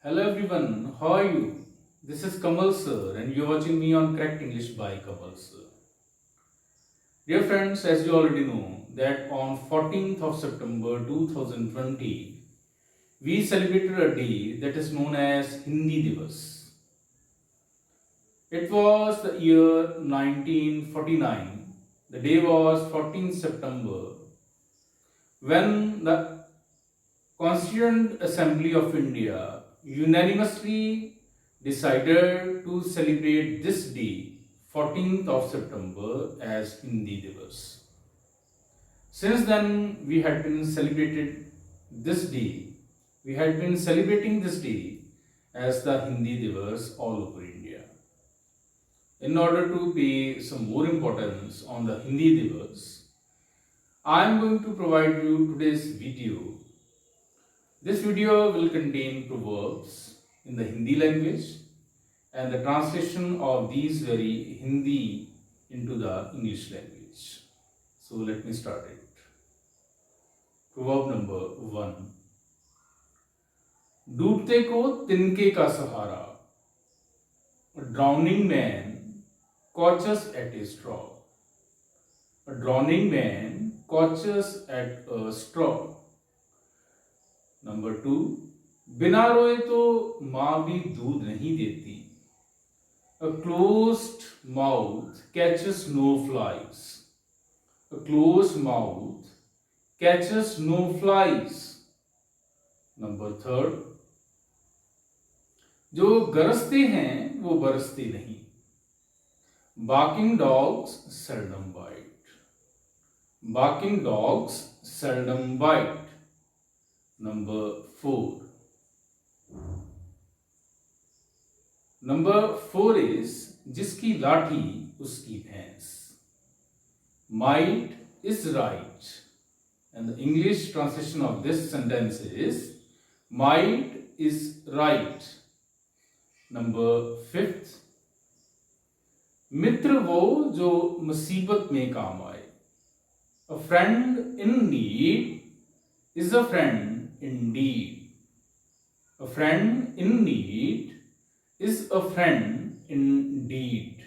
Hello everyone, how are you? This is Kamal sir and you're watching me on Cracked English by Kamal sir. Dear friends, as you already know that on 14th of September 2020 we celebrated a day that is known as Hindi Divas. It was the year 1949. The day was 14th September when the Constituent Assembly of India unanimously decided to celebrate this day, 14th of September, as Hindi Divas. Since then, we had been celebrating this day as the Hindi Divas all over India. In order to pay some more importance on the Hindi Divas, I am going to provide you today's video. This video will contain proverbs in the Hindi language and the translation of these very Hindi into the English language. So let me start it. Proverb number 1. डूबते को तिनके का सहारा. A drowning man catches at a straw. A drowning man catches at a straw. Number 2. बिना रोए तो माँ भी दूध नहीं देती. A closed mouth catches no flies. A closed mouth catches no flies. Number 3. जो गरजते हैं वो बरसते नहीं. Barking dogs seldom bite. Barking dogs seldom bite. Number 4. Number 4 is जिसकी लाठी उसकी भैंस. Might is right. And the English translation of this sentence is might is right. Number 5. मित्र वो जो मुसीबत में काम आए. A friend in need is a friend indeed. A friend in need is a friend indeed.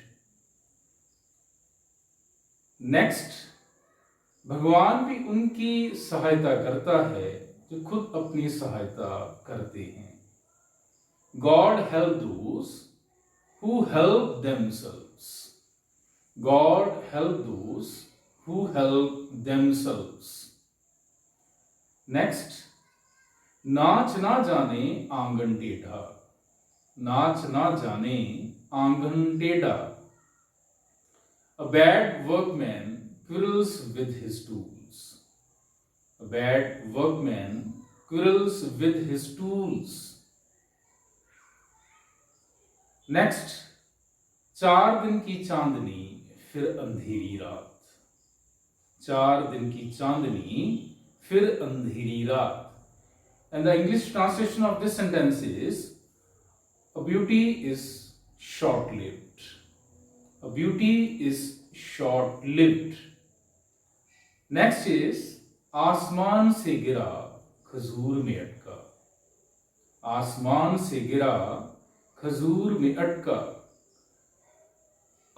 Next, भगवान भी उनकी सहायता करता है जो खुद अपनी सहायता करते हैं. God help those who help themselves. God help those who help themselves. Next, नाच ना जाने आंगन टेढ़ा. नाच ना जाने आंगन टेढ़ा. A bad workman quarrels with his tools. A bad workman quarrels with his tools. Next, 4 दिन की चांदनी फिर अंधेरी रात. 4 दिन की चांदनी फिर अंधेरी रात. And the English translation of this sentence is a beauty is short-lived. A beauty is short-lived. Next is आसमान से गिरा खजूर में अटका. आसमान से गिरा खजूर में अटका.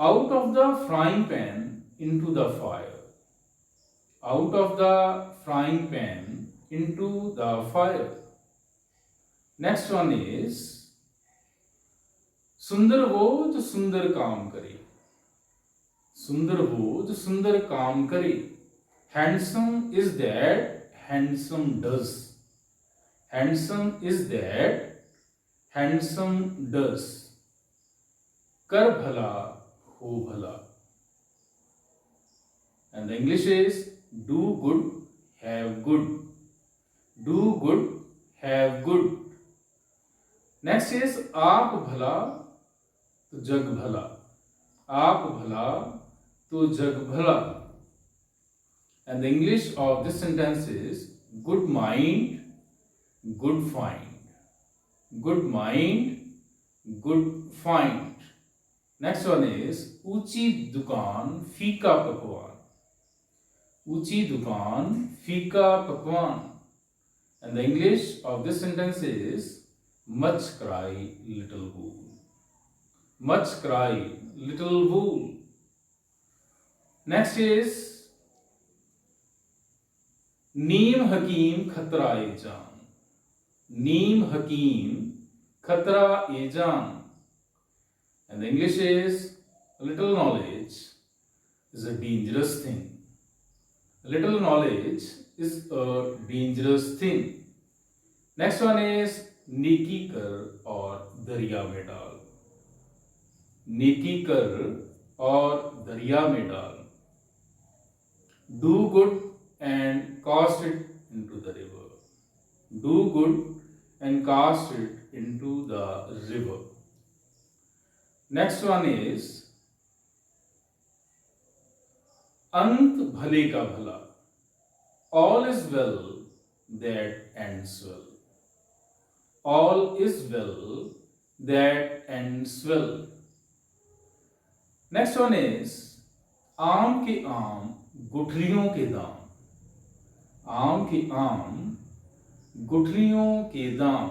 Out of the frying pan into the fire. Out of the frying pan into the fire. Next one is सुंदर वो जो सुंदर काम करे. सुंदर वो जो सुंदर काम करे. Handsome is that handsome does. Handsome is that handsome does. कर भला हो भला. And the English is do good, have good. Do good, have good. Next is आप भला तो जग भला. आप भला तो जग भला. And the English of this sentence is good mind, good find. Good mind, good find. Next one is ऊंची दुकान फीका पकवान. ऊंची दुकान फीका पकवान. And the English of this sentence is much cry little wool. Much cry little wool. Next is नीम हकीम खतरा ए जान. नीम हकीम खतरा ए जान. And the English is little knowledge is a dangerous thing. Little knowledge is a dangerous thing. Next one is नेकी कर और दरिया में डाल. नेकी कर और दरिया में डाल. Do good and cast it into the river. Do good and cast it into the river. Next one is अंत भले का भला. All is well that ends well. All is well that ends well. Next one is आम के आम गुठलियों के दाम. आम के आम गुठलियों के दाम.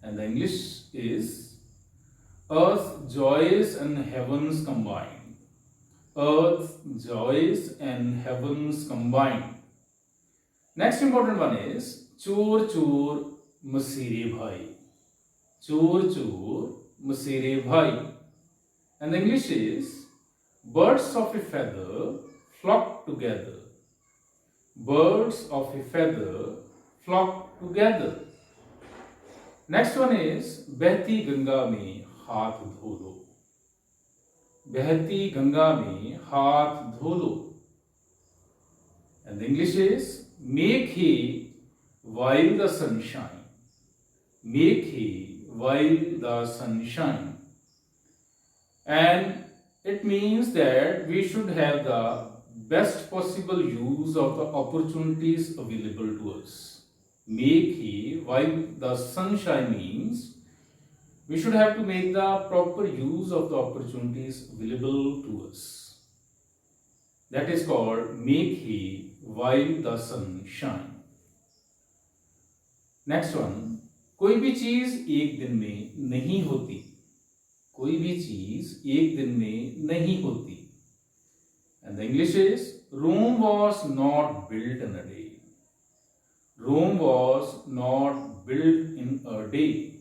And the English is earth joys and heavens combined. Earth joys and heavens combined. Next important one is चोर चोर मसीरे भाई. चोर चोर मसीरे भाई. And the English is birds of a feather flock together. Birds of a feather flock together. Next one is बहती गंगा में हाथ धो लो. बहती गंगा में हाथ धो लो. And the English is make hay while the sun shine. Make hay while the sun shine. And it means that we should have the best possible use of the opportunities available to us. Make hay while the sunshine means we should have to make the proper use of the opportunities available to us. That is called make hay while the sun shine. Next one, कोई भी चीज एक दिन में नहीं होती. कोई भी चीज एक दिन में नहीं होती. And the English is Rome was not built in a day. Rome was not built in a day.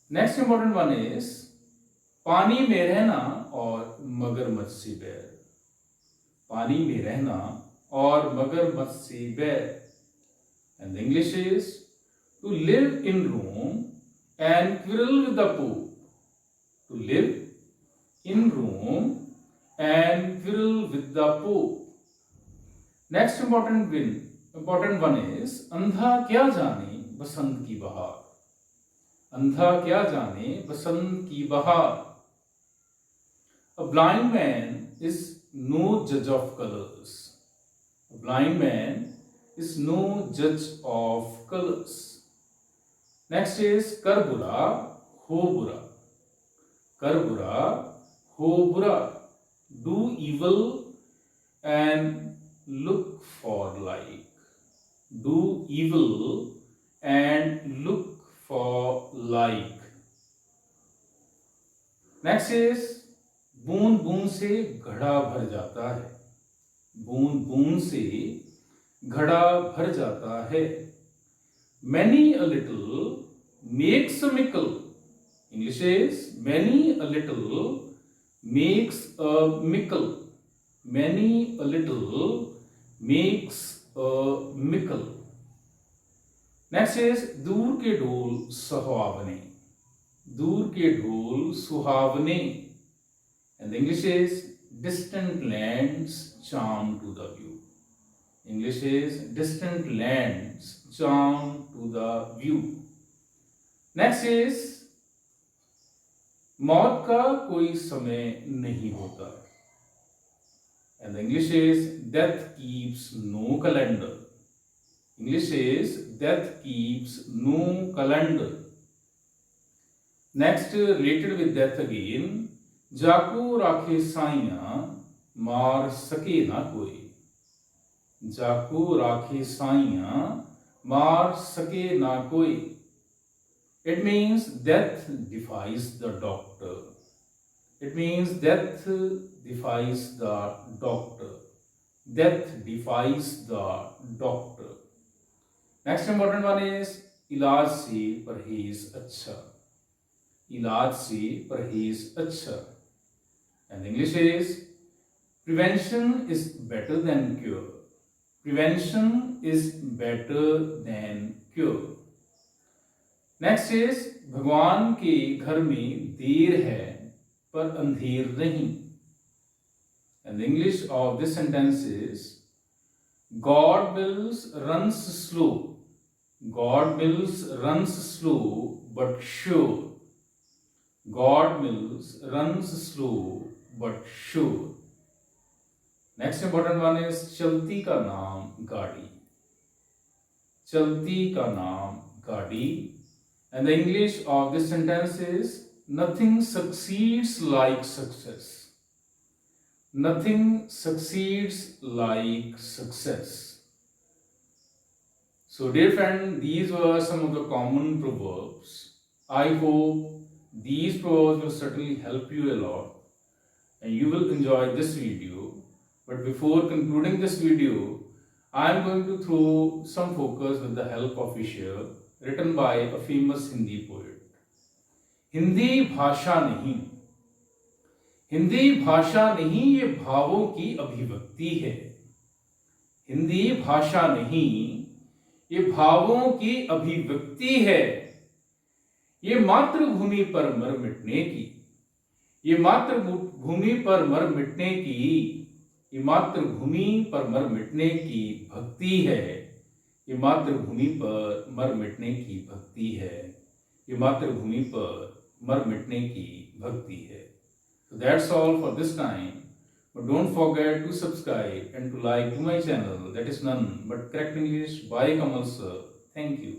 Next important one is पानी में रहना और मगरमच्छ से बैर. पानी में रहना और मगरमच्छ से बैर. And the English is to live in Rome and quarrel with the Pope. To live in Rome and quarrel with the Pope. Next important one is अंधा क्या जाने बसंत की बहार. अंधा क्या जाने बसंत की बहार. A blind man is no judge of colors. A blind man is no judge of colors. Next is कर बुरा हो बुरा. कर बुरा हो बुरा. Do evil and look for like. Do evil and look for like. Next is बूंद बूंद से घड़ा भर जाता है. बूंद बूंद से घड़ा भर जाता है. Many a little makes a mickle. English is many a little makes a mickle. Many a little makes a mickle. Next is दूर के ढोल सुहावने. दूर के ढोल सुहावने. And the English is distant lands charm to the view. English is distant lands charm to the view. Next is मौत का कोई समय नहीं होता. And the English is death keeps no calendar. English is death keeps no calendar. Next, related with death again, जाको राखे साइया मार सके ना कोई. जाको राखे साइया मार सके ना कोई. It means death defies the doctor. It means death defies the doctor. Death defies the doctor. Next important one is इलाज से परहेज अच्छा. इलाज से परहेज अच्छा. And English is prevention is better than cure. Prevention is better than cure. Next is भगवान के घर में देर है पर अंधेर नहीं. And the English of this sentence is God wills runs slow. God wills runs slow but sure. God wills runs slow but sure. Next important one is चलती का नाम गाड़ी. चलती का नाम गाड़ी. And the English of this sentence is nothing succeeds like success. Nothing succeeds like success. So dear friend, these were some of the common proverbs. I hope these proverbs will certainly help you a lot and you will enjoy this video. But before concluding this video, I am going to throw some focus with the help of a शेर written by a famous Hindi poet. Hindi भाषा नहीं. हिंदी भाषा नहीं, ये भावों की अभिव्यक्ति है. हिंदी भाषा नहीं, ये भावों की अभिव्यक्ति है. ये मातृभूमि पर मर मिटने की. ये मातृभूमि पर मर मिटने की. ये मातृभूमि पर मर मिटने की भक्ति है. ये मातृभूमि पर मर मिटने की भक्ति है. ये मातृभूमि पर मर मिटने की भक्ति है. So that's all for this time. But don't forget to subscribe and to like to my channel, that is none but Correct English by Kamal sir. Thank you.